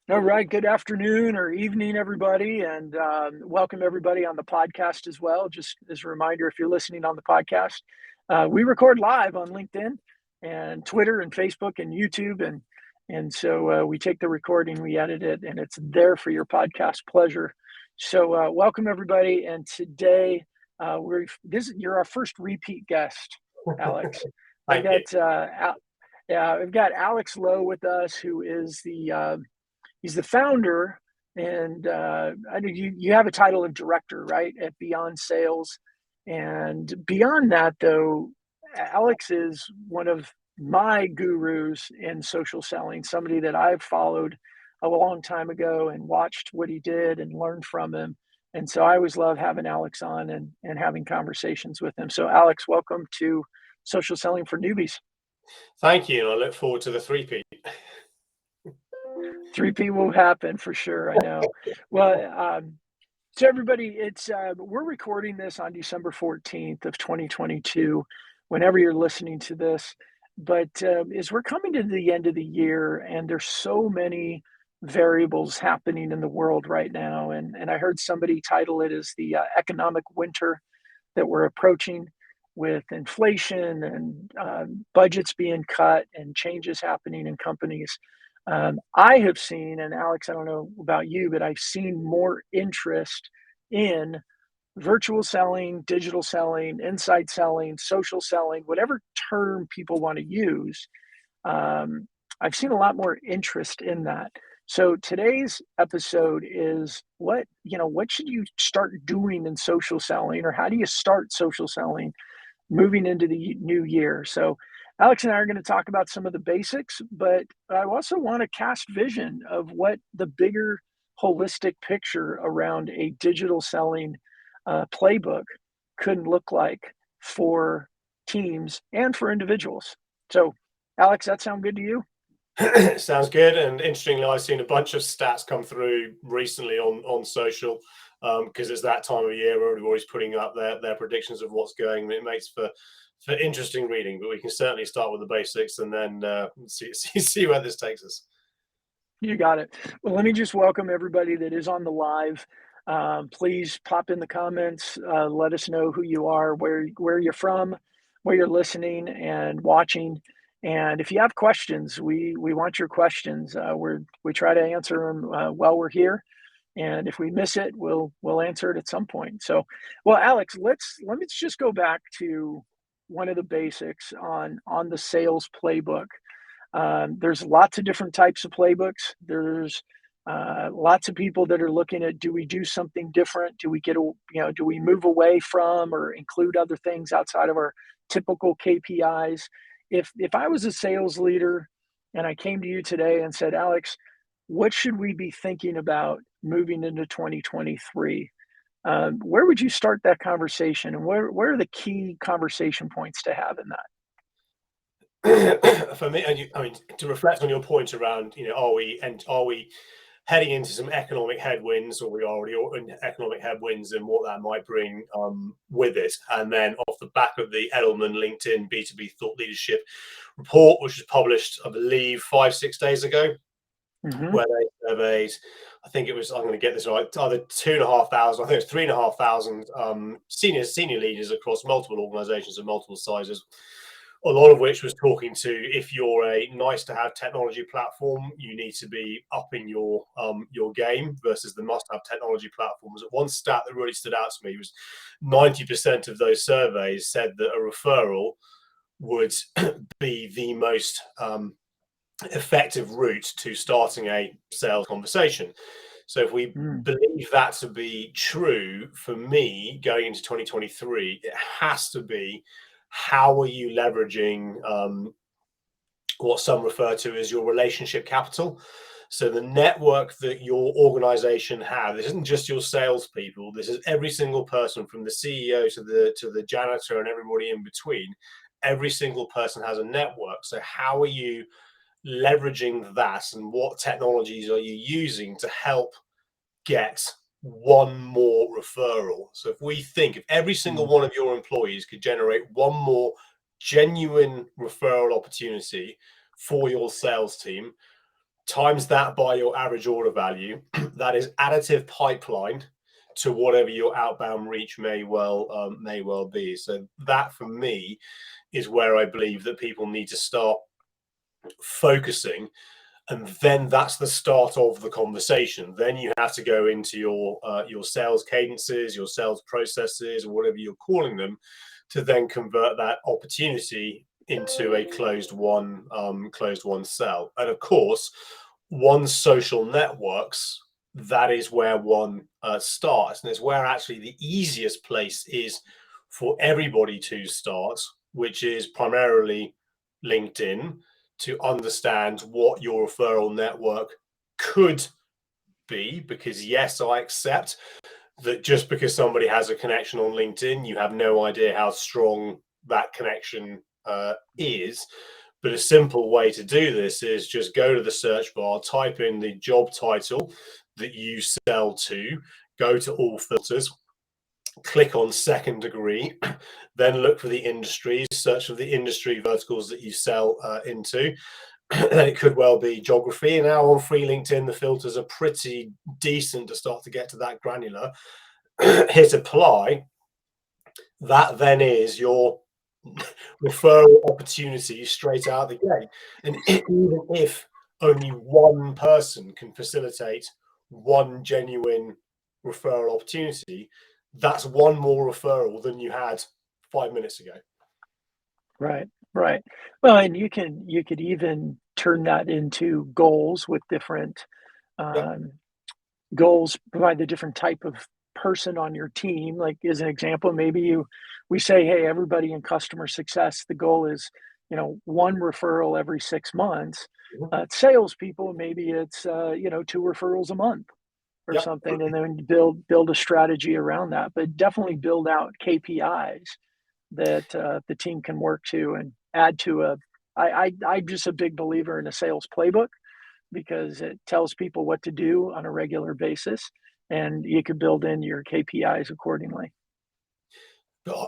All right. Good afternoon or evening, everybody, and welcome everybody on the podcast as well. Just as a reminder, if you're listening on the podcast, we record live on LinkedIn and Twitter and Facebook and YouTube, and so we take the recording, we edit it, and it's there for your podcast pleasure. So welcome everybody, and today you're our first repeat guest, Alex. I've Thank you. got yeah, I've got Alex Lowe with us, who is he's the founder, and I know you have a title of director, right, at Beyond Sales. And beyond that, though, Alex is one of my gurus in social selling, somebody that I've followed a long time ago and watched what he did and learned from him. And so I always love having Alex on and having conversations with him. So, Alex, welcome to Social Selling for Newbies. Thank you. And I look forward to the three-peat. Three-peat will happen for sure. I know. Well, so everybody, it's we're recording this on December 14th of 2022, whenever you're listening to this. But as we're coming to the end of the year, and there's so many variables happening in the world right now, and I heard somebody title it as the economic winter that we're approaching, with inflation and budgets being cut and changes happening in companies. I have seen, and Alex, I don't know about you, but I've seen more interest in virtual selling, digital selling, inside selling, social selling, whatever term people want to use. I've seen a lot more interest in that. So today's episode is what should you start doing in social selling, or how do you start social selling moving into the new year? So Alex and I are going to talk about some of the basics, but I also want to cast vision of what the bigger holistic picture around a digital selling playbook could look like for teams and for individuals. So, Alex, that sound good to you? Sounds good. And interestingly, I've seen a bunch of stats come through recently on social, because it's that time of year where everybody's putting up their predictions of what's going. It makes for interesting reading, but we can certainly start with the basics and then see where this takes us. You got it. Well, let me just welcome everybody that is on the live. Please pop in the comments. Let us know who you are, where you're from, where you're listening and watching. And if you have questions, we want your questions. We try to answer them while we're here. And if we miss it, we'll answer it at some point. So, well, Alex, let's just go back to one of the basics on the sales playbook. There's lots of different types of playbooks. There's lots of people that are looking at, do we do something different? Do we move away from or include other things outside of our typical KPIs? If I was a sales leader and I came to you today and said, Alex, what should we be thinking about moving into 2023? Where would you start that conversation, and where are the key conversation points to have in that? For me, I mean, to reflect on your point around, are we heading into some economic headwinds, or we already are in economic headwinds, and what that might bring with it? And then off the back of the Edelman LinkedIn B2B Thought Leadership report, which was published, I believe, 5-6 days ago, where they surveyed, I think it was, I'm going to get this right, either 2,500, I think it was 3,500 senior leaders across multiple organizations of multiple sizes, a lot of which was talking to, if you're a nice to have technology platform, you need to be upping your game versus the must have technology platforms. One stat that really stood out to me was 90% of those surveys said that a referral would be the most effective route to starting a sales conversation. So if we believe that to be true, for me, going into 2023, it has to be, how are you leveraging what some refer to as your relationship capital? So the network that your organization has, this isn't just your salespeople. This is every single person, from the CEO to the janitor and everybody in between. Every single person has a network. So how are you leveraging that, and what technologies are you using to help get one more referral? So if every single one of your employees could generate one more genuine referral opportunity for your sales team, times that by your average order value. That is additive pipeline to whatever your outbound reach may well be. So that for me is where I believe that people need to start focusing, and then that's the start of the conversation. Then you have to go into your sales cadences, your sales processes, or whatever you're calling them, to then convert that opportunity into a closed one sell. And of course, one social networks, that is where one starts, and it's where actually the easiest place is for everybody to start, which is primarily LinkedIn, to understand what your referral network could be. Because yes, I accept that just because somebody has a connection on LinkedIn, you have no idea how strong that connection is. But a simple way to do this is just go to the search bar, type in the job title that you sell to, go to all filters, click on second degree, then look for the industries, search for the industry verticals that you sell into. Then it could well be geography. And now on free LinkedIn, the filters are pretty decent to start to get to that granular. Hit apply. That then is your referral opportunity straight out the gate. And even if only one person can facilitate one genuine referral opportunity, that's one more referral than you had 5 minutes ago. Right, right. Well, and you could even turn that into goals with different Yep. goals, provide the different type of person on your team. Like as an example, we say, hey, everybody in customer success, the goal is, one referral every 6 months. Salespeople, maybe it's 2 referrals a month or Yep. something, and then build a strategy around that. But definitely build out KPIs that the team can work to and add to a. I'm just a big believer in a sales playbook, because it tells people what to do on a regular basis, and you can build in your KPIs accordingly.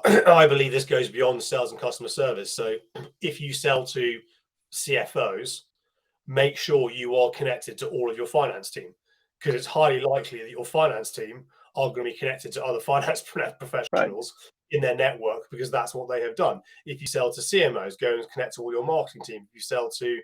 I believe this goes beyond sales and customer service. So if you sell to CFOs, make sure you are connected to all of your finance team, because it's highly likely that your finance team are going to be connected to other finance Right. professionals in their network, because that's what they have done. If you sell to CMOs, go and connect to all your marketing team. If you sell to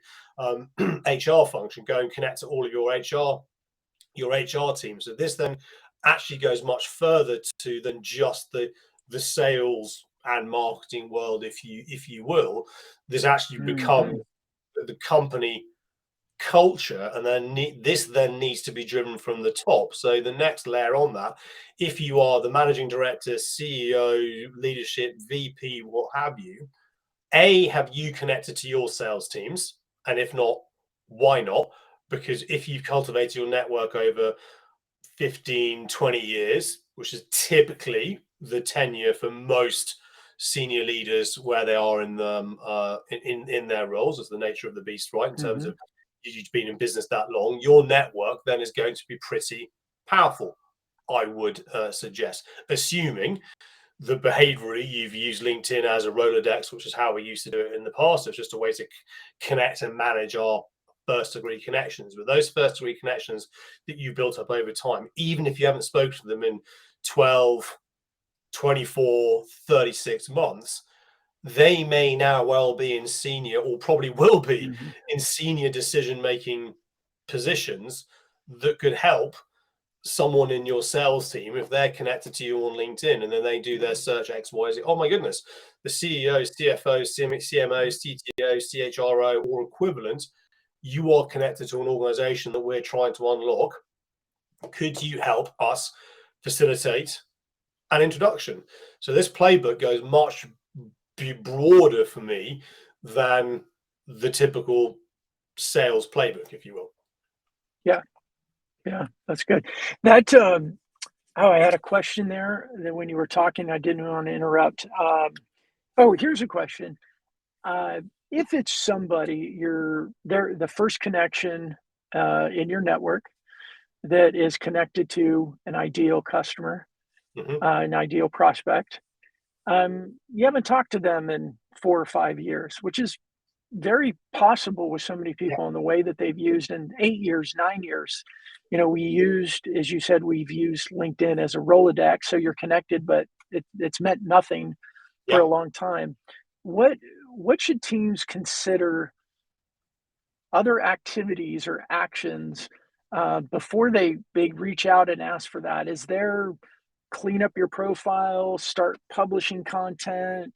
HR function, go and connect to all of your HR team. So this then actually goes much further to than just the sales and marketing world, if you will. This actually becomes Hmm. the company culture, and then this then needs to be driven from the top. So the next layer on that, if you are the managing director, CEO, leadership, VP, what have you, have you connected to your sales teams? And if not, why not? Because if you've cultivated your network over 15, 20 years, which is typically the tenure for most senior leaders where they are in them in their roles, as the nature of the beast, right? In terms Hmm. of you've been in business that long, your network then is going to be pretty powerful, I would suggest, assuming the behaviorally you've used LinkedIn as a Rolodex, which is how we used to do it in the past. It's just a way to connect and manage our first degree connections. But those first degree connections that you've built up over time, even if you haven't spoken to them in 12, 24, 36 months, they may now well be in senior, or probably will be Hmm. in senior decision making positions that could help someone in your sales team if they're connected to you on LinkedIn, and then they do their search XYZ. Oh my goodness, the CEOs, CFOs, CMOs, CTOs, CHRO, or equivalent, you are connected to an organization that we're trying to unlock. Could you help us facilitate an introduction? So this playbook goes much broader for me than the typical sales playbook, if you will. Yeah, yeah, that's good. That oh, I had a question there that when you were talking, I didn't want to interrupt. Oh, here's a question. If it's somebody they're the first connection in your network that is connected to an ideal customer, Mhm. an ideal prospect, you haven't talked to them in 4 or 5 years, which is very possible with so many Yeah, people in the way that they've used in 8 years, 9 years. You know, we used, as you said, we've used LinkedIn as a Rolodex, so you're connected, but it's meant nothing for yeah. a long time. What what should teams consider other activities or actions before they reach out and ask for that? Is there clean up your profile, start publishing content,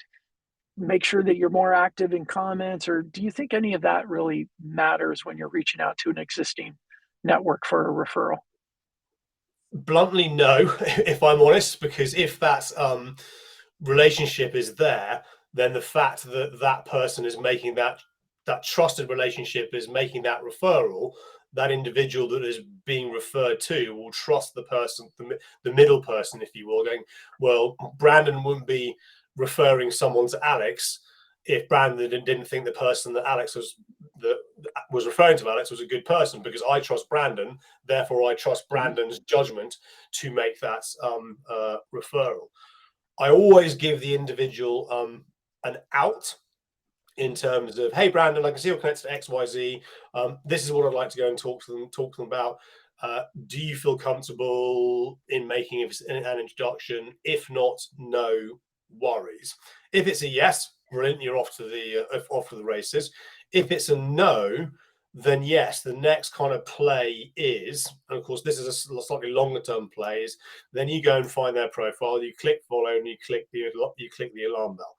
make sure that you're more active in comments, or do you think any of that really matters when you're reaching out to an existing network for a referral? Bluntly, no, if I'm honest, because if that relationship is there, then the fact that that person is making that trusted relationship is making that referral, that individual that is being referred to will trust the person, the middle person, if you will, going, well, Brandon wouldn't be referring someone to Alex if Brandon didn't think the person that Alex was referring to Alex was a good person, because I trust Brandon, therefore I trust Mhm. Brandon's judgment to make that referral. I always give the individual an out in terms of, hey, Brandon, I can see you're connected to XYZ. This is what I'd like to go and talk to them about. Do you feel comfortable in making an introduction? If not, no worries. If it's a yes, brilliant, you're off to the races. If it's a no, then yes, the next kind of play is, and of course, this is a slightly longer term play, is then you go and find their profile, you click follow, and you click the alarm bell.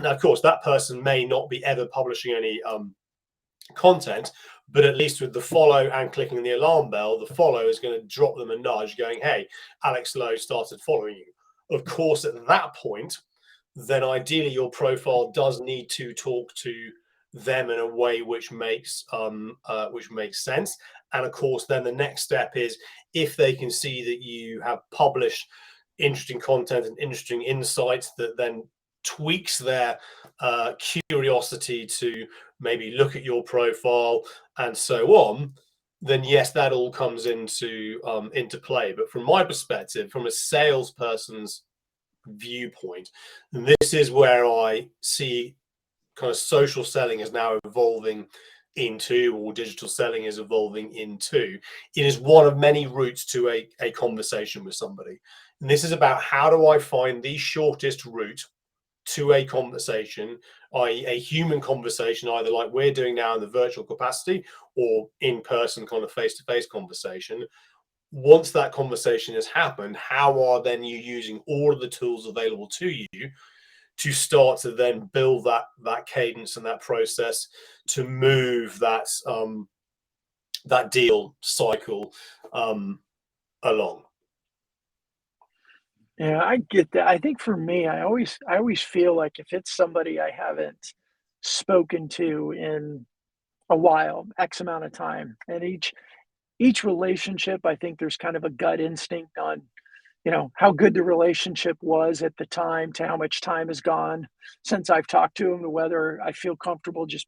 Now, of course, that person may not be ever publishing any content, but at least with the follow and clicking the alarm bell, the follow is going to drop them a nudge going, hey, Alex Lowe started following you. Of course, at that point, then ideally your profile does need to talk to them in a way which makes sense. And of course, then the next step is, if they can see that you have published interesting content and interesting insights that then tweaks their curiosity to maybe look at your profile and so on, then yes, that all comes into play. But from my perspective, from a salesperson's viewpoint, and this is where I see kind of social selling is now evolving into, or digital selling is evolving into. It is one of many routes to a conversation with somebody. And this is about, how do I find the shortest route to a conversation, i.e., a human conversation, either like we're doing now in the virtual capacity or in person kind of face-to-face conversation. Once that conversation has happened, how are then you using all of the tools available to you to start to then build that cadence and that process to move that deal cycle along? Yeah, I get that. I think for me, I always feel like if it's somebody I haven't spoken to in a while, X amount of time, and each relationship, I think there's kind of a gut instinct on, how good the relationship was at the time to how much time has gone since I've talked to them, to whether I feel comfortable just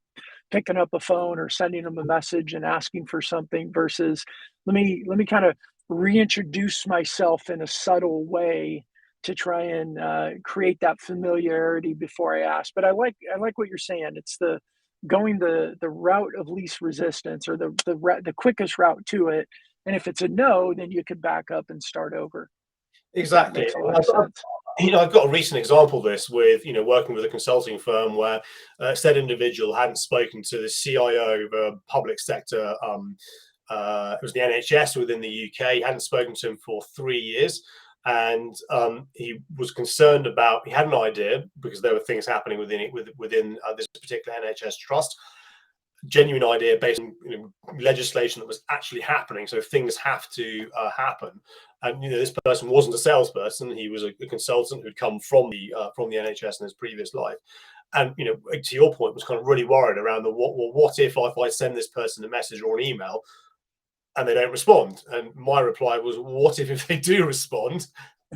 picking up a phone or sending them a message and asking for something versus let me kind of reintroduce myself in a subtle way to try and create that familiarity before I ask. But I like what you're saying. It's the going the route of least resistance, or the quickest route to it. And if it's a no, then you could back up and start over. I think that Exactly. makes a lot of sense. I've got a recent example of this with, working with a consulting firm where said individual hadn't spoken to the CIO of a public sector. It was the NHS within the UK. He hadn't spoken to him for 3 years. And he was concerned about, he had an idea, because there were things happening within this particular NHS trust, genuine idea based on legislation that was actually happening. So things have to happen. And this person wasn't a salesperson; he was a consultant who'd come from the NHS in his previous life. And to your point, was kind of really worried around the what if I send this person a message or an email and they don't respond? And my reply was, what if they do respond?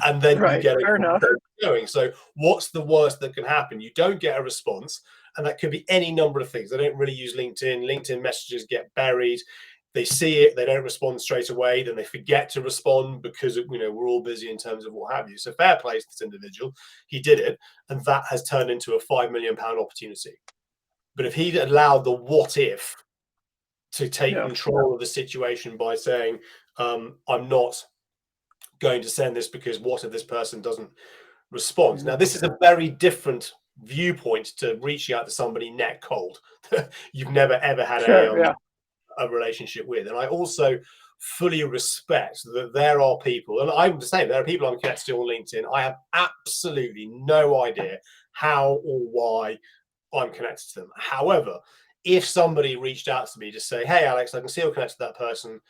And then you Right. get a Fair enough. conversation going. So what's the worst that can happen? You don't get a response, and that could be any number of things. They don't really use LinkedIn. LinkedIn messages get buried. They see it, they don't respond straight away, then they forget to respond because we're all busy in terms of what have you. So fair play to this individual. He did it, and that has turned into a £5 million opportunity, But if he'd allowed the what if to take Yeah. control of the situation by saying, I'm not going to send this because what if this person doesn't respond? Now, this is a very different viewpoint to reaching out to somebody neck cold. You've never ever had Sure. Yeah. a relationship with. And I also fully respect that there are people, and I'm the same, there are people I'm connected to on LinkedIn. I have absolutely no idea how or why I'm connected to them. However, if somebody reached out to me to say, hey, Alex, I can see you're connected to that person.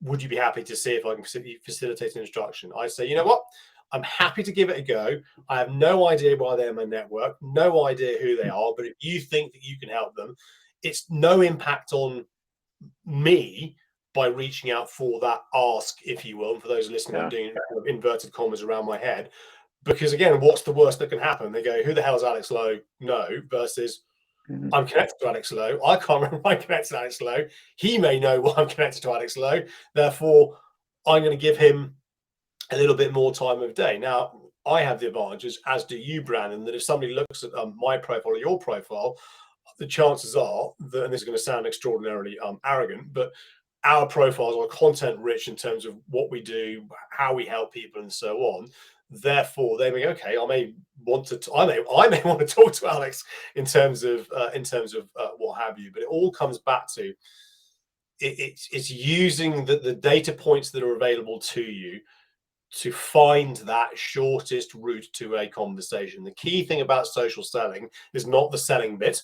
Would you be happy to see if I can facilitate an introduction? I say, you know what? I'm happy to give it a go. I have no idea why they're in my network, no idea who they are, but if you think that you can help them, it's no impact on me by reaching out for that ask, if you will. And for those listening, I'm doing kind of inverted commas around my head. Because again, what's the worst that can happen? They go, who the hell's Alex Lowe? No, versus I'm connected to Alex Lowe. I can't remember I'm connected to Alex Lowe. He may know why I'm connected to Alex Lowe. Therefore, I'm going to give him a little bit more time of day. Now, I have the advantages, as do you, Brandon, that if somebody looks at my profile or your profile, the chances are that, and this is going to sound extraordinarily arrogant, but our profiles are content rich in terms of what we do, how we help people, and so on. Therefore, they may okay. I may want to talk to Alex in terms of what have you. But it all comes back to it's using the data points that are available to you to find that shortest route to a conversation. The key thing about social selling is not the selling bit.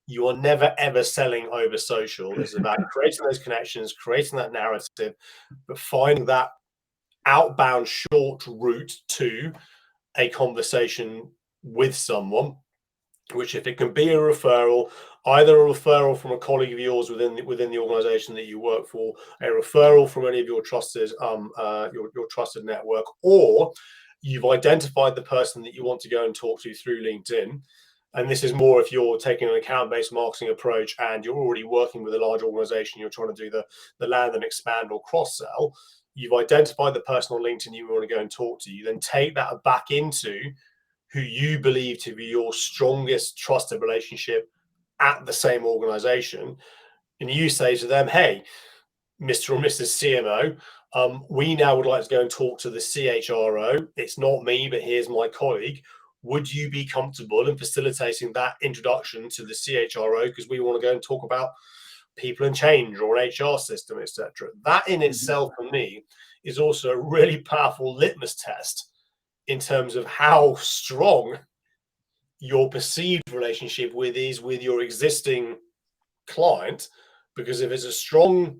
You are never ever selling over social. It's about creating those connections, creating that narrative, but finding that outbound short route to a conversation with someone, which if it can be a referral, either a referral from a colleague of yours within the organization that you work for, a referral from any of your trusted your trusted network, or you've identified the person that you want to go and talk to through LinkedIn. And this is more if you're taking an account-based marketing approach and you're already working with a large organization, you're trying to do the land and expand or cross-sell. You've identified the person on LinkedIn you want to go and talk to. You then take that back into who you believe to be your strongest trusted relationship at the same organization. And you say to them, hey, Mr. or Mrs. CMO, we now would like to go and talk to the CHRO. It's not me, but here's my colleague. Would you be comfortable in facilitating that introduction to the CHRO? Because we want to go and talk about people and change or an HR system, etc. That in itself, for me, is also a really powerful litmus test in terms of how strong your perceived relationship with your existing client. Because if it's as strong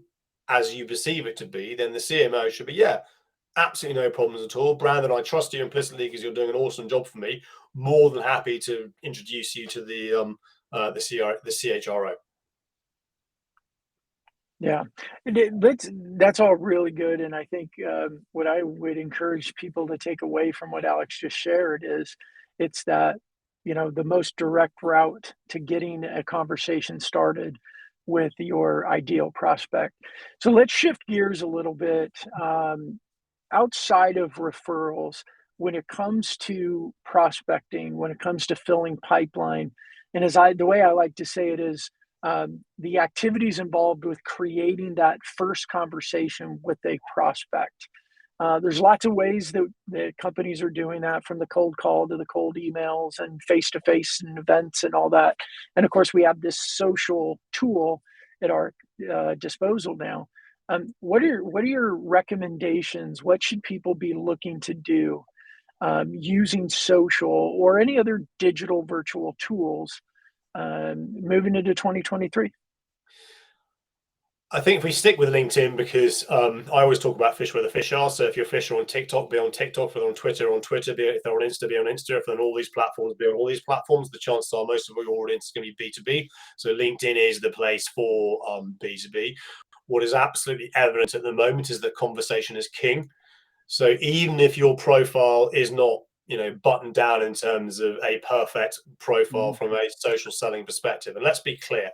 as you perceive it to be, then the CMO should be, yeah, absolutely no problems at all. Brandon, I trust you implicitly because you're doing an awesome job for me. More than happy to introduce you to the CHRO. Yeah, that's all really good, and I think what I would encourage people to take away from what Alex just shared is it's that the most direct route to getting a conversation started with your ideal prospect. So let's shift gears a little bit. Outside of referrals, when it comes to prospecting, when it comes to filling pipeline, and the way I like to say it is the activities involved with creating that first conversation with a prospect. There's lots of ways that companies are doing that, from the cold call to the cold emails and face-to-face and events and all that. And of course, we have this social tool at our disposal now. What are your recommendations? What should people be looking to do using social or any other digital virtual tools moving into 2023? I think if we stick with LinkedIn, because I always talk about fish where the fish are. So if you're a fish on TikTok, be on TikTok. If they're on Twitter, if they're on Insta, be on Insta. If they're on all these platforms, be on all these platforms. The chances are most of your audience is going to be B2B. So LinkedIn is the place for B2B. What is absolutely evident at the moment is that conversation is king. So even if your profile is not, buttoned down in terms of a perfect profile from a social selling perspective, and let's be clear,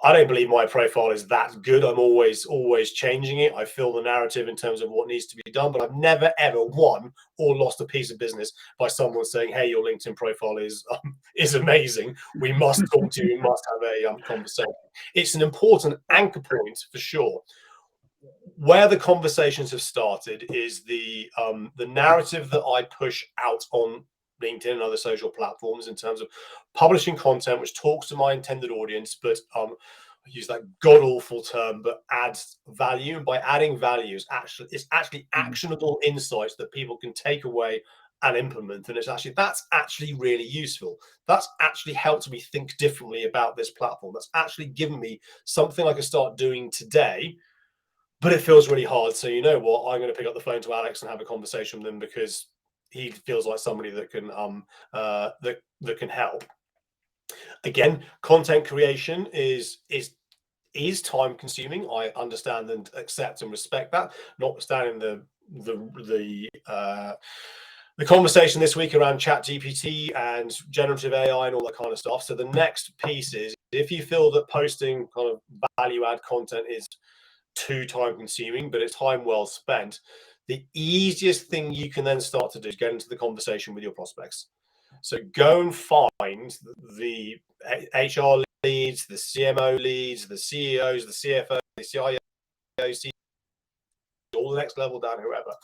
I don't believe my profile is that good. I'm always changing it. I fill the narrative in terms of what needs to be done, but I've never ever won or lost a piece of business by someone saying, "Hey, your LinkedIn profile is amazing. We must talk to you. We must have a conversation." It's an important anchor point for sure. Where the conversations have started is the narrative that I push out on LinkedIn and other social platforms in terms of publishing content which talks to my intended audience, but I use that god awful term, but adds value. And by adding value, it's actually actionable insights that people can take away and implement. And that's actually really useful. That's actually helped me think differently about this platform. That's actually given me something I can start doing today, but it feels really hard. So you know what? I'm going to pick up the phone to Alex and have a conversation with him because he feels like somebody that can that can help. Again, content creation is time consuming. I understand and accept and respect that. Notwithstanding the conversation this week around Chat GPT and generative AI and all that kind of stuff. So the next piece is, if you feel that posting kind of value add content is too time consuming, but it's time well spent, the easiest thing you can then start to do is get into the conversation with your prospects. So go and find the HR leads, the CMO leads, the CEOs, the CFO, the CIO, all the next level down, whoever.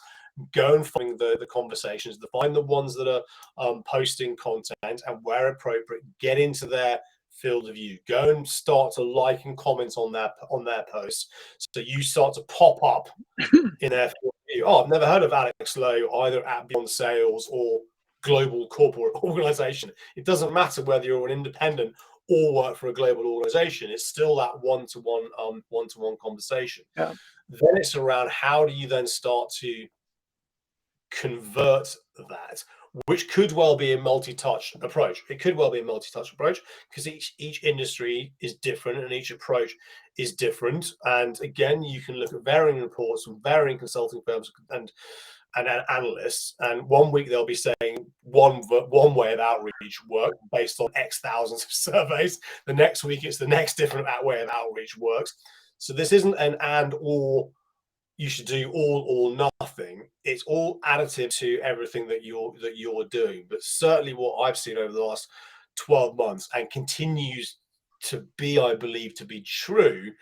Go and find the conversations, find the ones that are posting content, and where appropriate, get into their field of view. Go and start to like and comment on their posts, so you start to pop up in their field of view. Oh, I've never heard of Alex Lowe, either at Beyond Sales or global corporate organization. It doesn't matter whether you're an independent or work for a global organization. It's still that one-to-one conversation. Yeah. Then it's around, how do you then start to convert that, which could well be a multi-touch approach. It could well be a multi-touch approach because each industry is different and each approach is different. And again, you can look at varying reports from varying consulting firms and analysts, and one week they'll be saying one way of outreach work based on X thousands of surveys. The next week it's the next different way of outreach works. So this isn't an and or you should do all or nothing. It's all additive to everything that you're doing. But certainly what I've seen over the last 12 months and continues to be, I believe, to be true,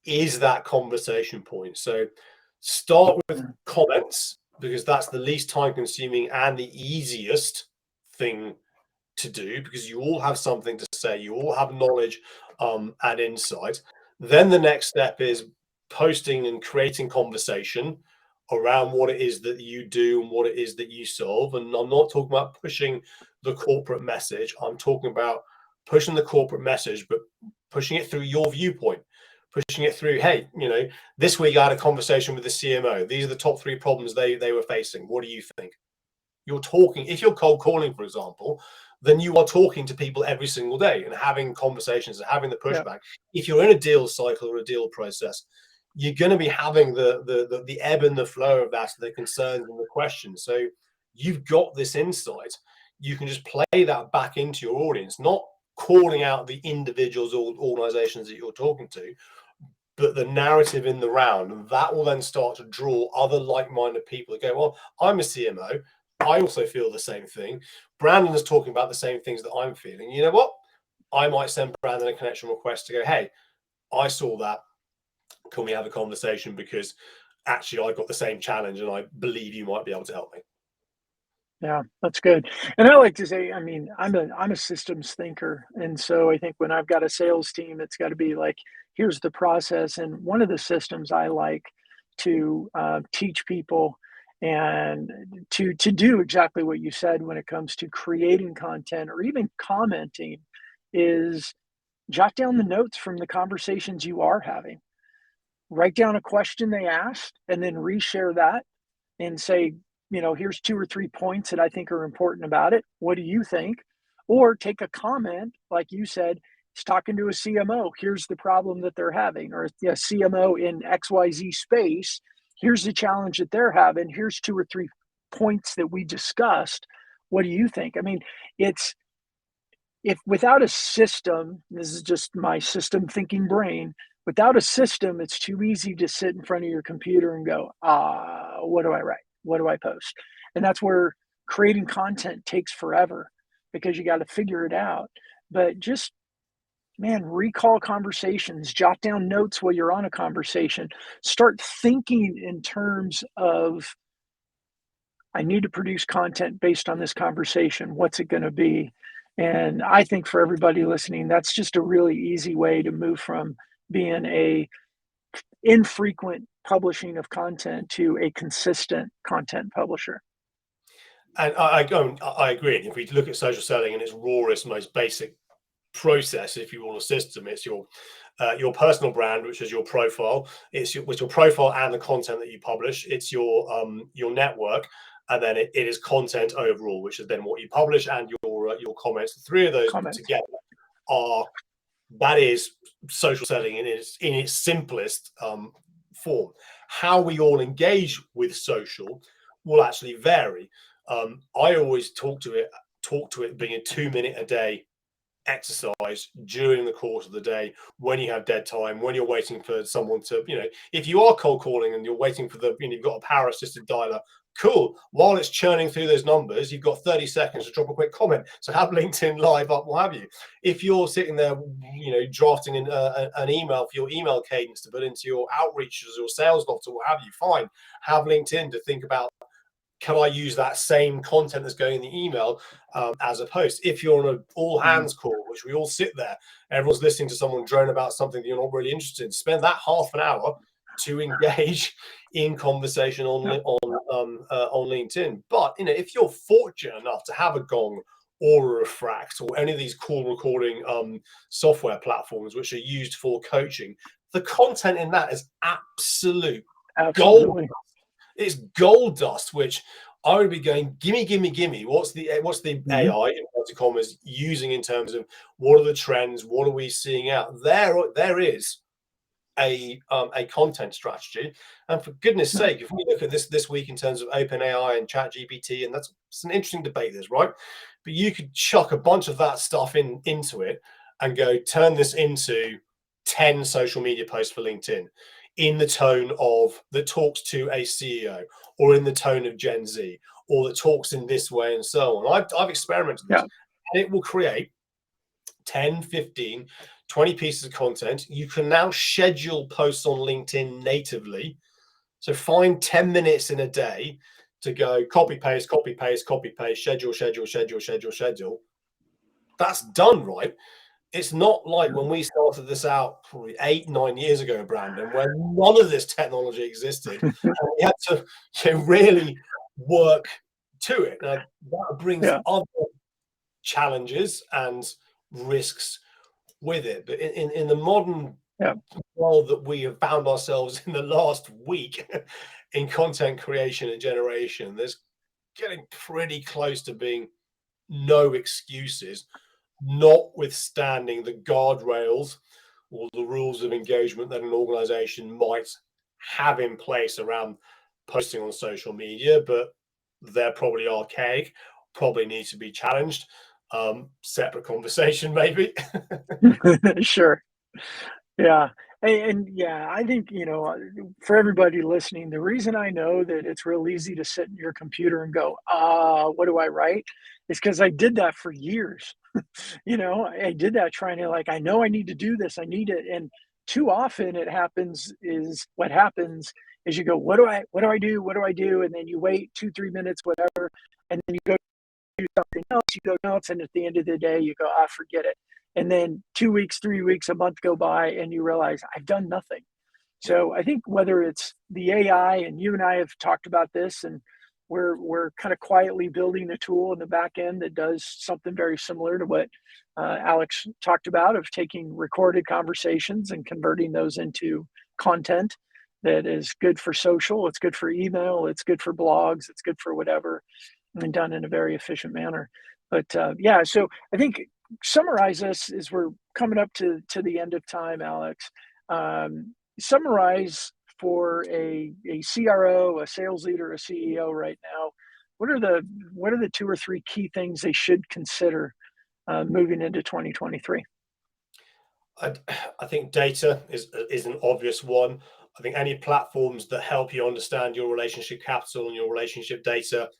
is that conversation point. So start with comments, because that's the least time consuming and the easiest thing to do, because you all have something to say, you all have knowledge and insight. Then the next step is posting and creating conversation around what it is that you do and what it is that you solve. And I'm not talking about pushing the corporate message. I'm talking about pushing the corporate message, but pushing it through your viewpoint, pushing it through, hey, this week I had a conversation with the CMO. These are the top 3 problems they were facing. What do you think? You're talking, if you're cold calling, for example, then you are talking to people every single day and having conversations and having the pushback. Yeah. If you're in a deal cycle or a deal process, you're going to be having the ebb and the flow of that, the concerns and the questions. So you've got this insight. You can just play that back into your audience, not calling out the individuals or organizations that you're talking to, but the narrative in the round. And that will then start to draw other like-minded people that go, well, I'm a CMO. I also feel the same thing. Brandon is talking about the same things that I'm feeling. You know what? I might send Brandon a connection request to go, hey, I saw that. Can we have a conversation? Because actually I got the same challenge and I believe you might be able to help me. Yeah, that's good. And I like to say, I mean, I'm a systems thinker. And so I think when I've got a sales team, it's got to be like, here's the process. And one of the systems I like to teach people and to do exactly what you said when it comes to creating content or even commenting is jot down the notes from the conversations you are having. Write down a question they asked and then reshare that and say, here's 2 or 3 points that I think are important about it. What do you think? Or take a comment, like you said, it's talking to a CMO. Here's the problem that they're having, or a CMO in XYZ space. Here's the challenge that they're having. Here's 2 or 3 points that we discussed. What do you think? I mean, it's if without a system, this is just my system thinking brain, without a system, it's too easy to sit in front of your computer and go, what do I write? What do I post? And that's where creating content takes forever because you got to figure it out. But just, man, recall conversations, jot down notes while you're on a conversation, start thinking in terms of, I need to produce content based on this conversation. What's it going to be? And I think for everybody listening, that's just a really easy way to move from being a infrequent publishing of content to a consistent content publisher. And I agree. If we look at social selling in its rawest, most basic process, if you want a system, it's your personal brand, which is your profile. It's your profile and the content that you publish. It's your network, and then it is content overall, which is then what you publish and your comments. The three of those put together that is social selling in its simplest form. How we all engage with social will actually vary. I always talk to it being a 2-minute a day exercise during the course of the day, when you have dead time, when you're waiting for someone to, if you are cold calling and you're waiting for you've got a power assisted dialer, cool. While it's churning through those numbers, you've got 30 seconds to drop a quick comment. So have LinkedIn Live up, what have you. If you're sitting there, drafting an email for your email cadence to put into your outreaches or sales notes or what have you, fine. Have LinkedIn to think about, can I use that same content that's going in the email as a post? If you're on an all hands call, which we all sit there, everyone's listening to someone drone about something that you're not really interested in, spend that half an hour to engage in conversation on LinkedIn. But if you're fortunate enough to have a Gong or a Refract or any of these call recording software platforms which are used for coaching, the content in that is absolute gold. It's gold dust, which I would be going, gimme. What's the AI in inverted commas using in terms of what are the trends? What are we seeing out there? There is a content strategy, and for goodness sake, if we look at this week in terms of OpenAI and ChatGPT, and it's an interesting debate, this, right? But you could chuck a bunch of that stuff into it and go, turn this into 10 social media posts for LinkedIn in the tone of that talks to a CEO, or in the tone of Gen Z, or that talks in this way, and so on. I've experimented with this, and it will create 10, 15, 20 pieces of content. You can now schedule posts on LinkedIn natively. So find 10 minutes in a day to go copy, paste, schedule. That's done, right? It's not like when we started this out probably 8-9 years ago, Brandon, when none of this technology existed, and we had to really work to it. Now, that brings other challenges and risks with it. But in the modern world that we have found ourselves in the last week in content creation and generation, there's getting pretty close to being no excuses, notwithstanding the guardrails or the rules of engagement that an organization might have in place around posting on social media, but they're probably archaic, probably need to be challenged. Separate conversation, maybe. Sure. Yeah. And yeah, I think, for everybody listening, the reason I know that it's real easy to sit in your computer and go, what do I write? Is because I did that for years. I did that trying to, I know I need to do this. I need it. And too often what happens is you go, what do I do? What do I do? And then you wait 2-3 minutes, whatever. And then you go do something else, and at the end of the day, you go, forget it. And then 2 weeks, 3 weeks, a month go by, and you realize I've done nothing. So I think whether it's the AI, and you and I have talked about this, and we're kind of quietly building a tool in the back end that does something very similar to what Alex talked about, of taking recorded conversations and converting those into content that is good for social, it's good for email, it's good for blogs, it's good for whatever, and done in a very efficient manner. But so I think summarize this as we're coming up to the end of time, Alex. Summarize for a CRO, a sales leader, a CEO right now. What are the 2 or 3 key things they should consider moving into 2023? I think data is an obvious one. I think any platforms that help you understand your relationship capital and your relationship data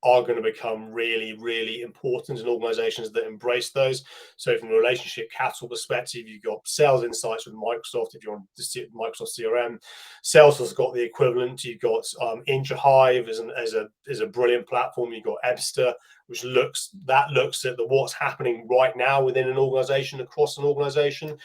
are going to become really, really important in organizations that embrace those. So, from a relationship capital perspective, you've got sales insights with Microsoft. If you're on the Microsoft CRM, Salesforce has got the equivalent. You've got IntraHive as a brilliant platform. You've got Ebster, which looks at what's happening right now within an organization, across an organization.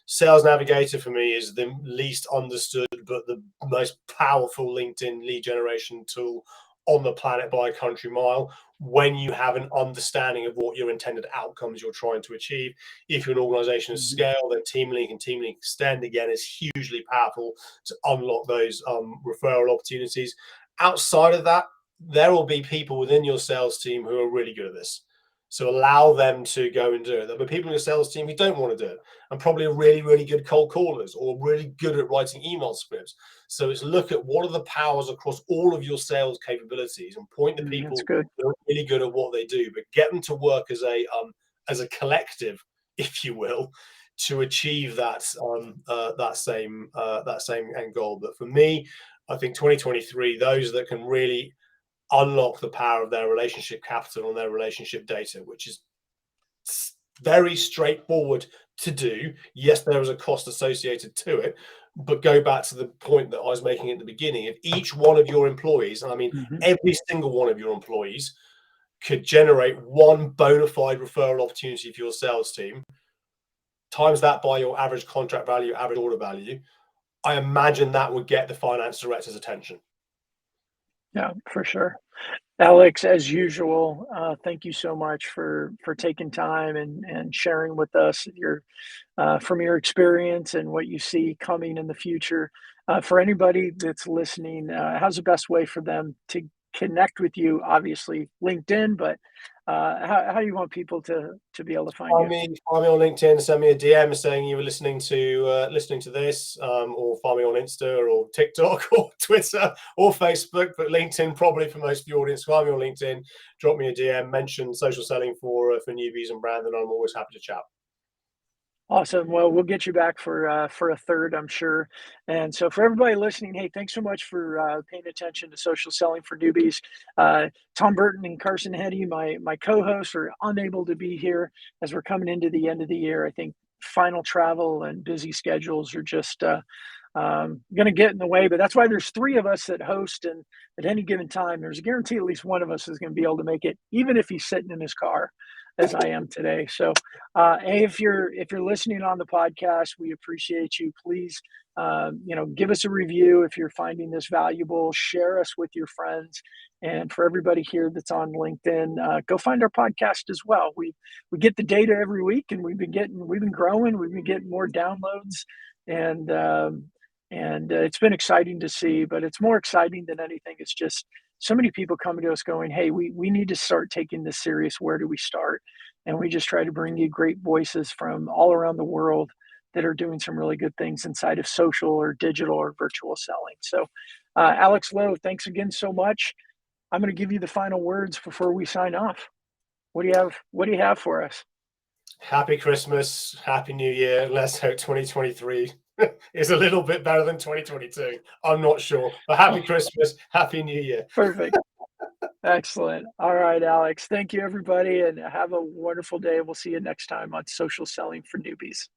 Sales Navigator for me is the least understood but the most powerful LinkedIn lead generation tool on the planet by a country mile, when you have an understanding of what your intended outcomes you're trying to achieve. If you're an organization of Mhm. scale, then Team Link and Team Link Extend again is hugely powerful to unlock those referral opportunities. Outside of that, there will be people within your sales team who are really good at this. So allow them to go and do it. There'll be people in your sales team who don't want to do it, and probably are really, really good cold callers or really good at writing email scripts. So it's look at what are the powers across all of your sales capabilities and point the That's people good. that are really good at what they do, but get them to work as a collective, if you will, to achieve that same end goal. But for me, I think 2023, those that can really unlock the power of their relationship capital and their relationship data, which is very straightforward to do. Yes, there is a cost associated to it, but go back to the point that I was making at the beginning. If each one of your employees, and I mean Mhm. every single one of your employees, could generate one bona fide referral opportunity for your sales team, times that by your average contract value, average order value, I imagine that would get the finance director's attention. Yeah, for sure. Alex, as usual, thank you so much for taking time and sharing with us your from your experience and what you see coming in the future. For anybody that's listening, how's the best way for them to connect with you? Obviously, LinkedIn, but how do you want people to be able to find you? Find me on LinkedIn, send me a DM saying you were listening to this, or find me on Insta or TikTok or Twitter or Facebook, but LinkedIn probably for most of the audience. Find me on LinkedIn, drop me a DM, mention social selling for newbies and brand, and I'm always happy to chat. Awesome. Well, we'll get you back for a third, I'm sure. And so, for everybody listening, hey, thanks so much for paying attention to social selling for newbies. Tom Burton and Carson Heady, my co-hosts, are unable to be here as we're coming into the end of the year. I think final travel and busy schedules are just going to get in the way. But that's why there's three of us that host, and at any given time, there's a guarantee at least one of us is going to be able to make it, even if he's sitting in his car, as I am today. So, hey, if you're listening on the podcast, we appreciate you. Please, give us a review if you're finding this valuable. Share us with your friends, and for everybody here that's on LinkedIn, go find our podcast as well. We get the data every week, and we've been growing. We've been getting more downloads, and it's been exciting to see. But it's more exciting than anything. It's just so many people coming to us going, "Hey, we need to start taking this serious. Where do we start?" And we just try to bring you great voices from all around the world that are doing some really good things inside of social or digital or virtual selling. So, Alex Lowe, thanks again so much. I'm going to give you the final words before we sign off. What do you have? What do you have for us? Happy Christmas, Happy New Year. Let's hope 2023 is a little bit better than 2022. I'm not sure, but Happy Christmas, Happy New Year. Perfect. Excellent. All right, Alex. Thank you, everybody, and have a wonderful day. We'll see you next time on Social Selling for Newbies.